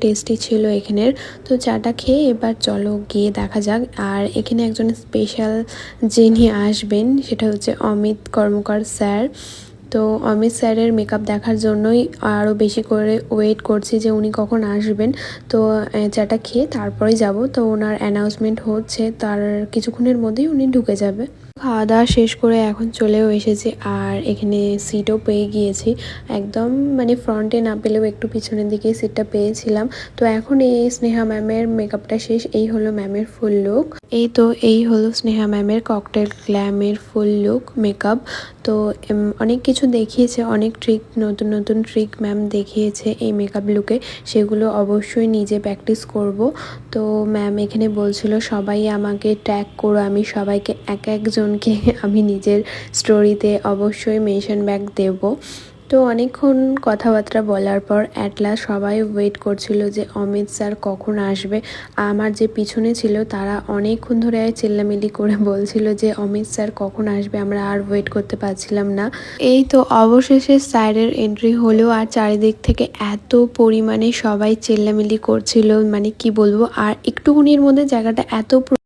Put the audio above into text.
Tasty ছিল এখানের। তো চাটা খেয়ে এবার চলো গিয়ে দেখা যাক। আর এখানে একজন স্পেশাল যিনি আসবেন সেটা হচ্ছে অমিত কর্মকার স্যার। তো অমিত স্যারের মেকআপ দেখার জন্যই আরও বেশি করে ওয়েট করছি যে উনি কখন আসবেন। তো চাটা খেয়ে তারপরেই যাব। তো ওনার অ্যানাউন্সমেন্ট হচ্ছে, তার কিছুক্ষণের মধ্যেই উনি ঢুকে যাবে। খাওয়া দাওয়া শেষ করে এখন চলেও এসেছি, আর এখানে সিটও পেয়ে গিয়েছি। একদম মানে ফ্রন্টে না পেলেও একটু পিছনের দিকে সিটটা পেয়েছিলাম। তো এখন এই স্নেহা ম্যামের মেকআপটা শেষ। এই হলো ম্যামের ফুল লুক। এই হলো স্নেহা ম্যামের ককটেল গ্ল্যামের ফুল লুক মেকআপ। তো অনেক কিছু দেখিয়েছে, অনেক ট্রিক, নতুন নতুন ট্রিক ম্যাম দেখিয়েছে এই মেকআপ লুকে। সেগুলো অবশ্যই নিজে প্র্যাকটিস করব। তো ম্যাম এখানে বলছিল সবাই আমাকে ট্যাগ করো, আমি সবাইকে এক একজনকে আমি নিজের স্টোরিতে অবশ্যই মেনশন ব্যাক দেব। তো অনেকক্ষণ কথাবার্তা বলার পর অ্যাট লাস্ট সবাই ওয়েট করছিল যে অমিত স্যার কখন আসবে। আমার যে পিছনে ছিল তারা অনেকক্ষণ ধরে চিল্লামিল্লি করে বলছিল যে অমিত স্যার কখন আসবে, আমরা আর ওয়েট করতে পারছিলাম না। এই তো অবশেষে স্যারের এন্ট্রি হলো, আর চারিদিক থেকে এত পরিমাণে সবাই চিল্লামিল্লি করছিল, মানে কি বলবো। আর একটুকুনির মধ্যে জায়গাটা এত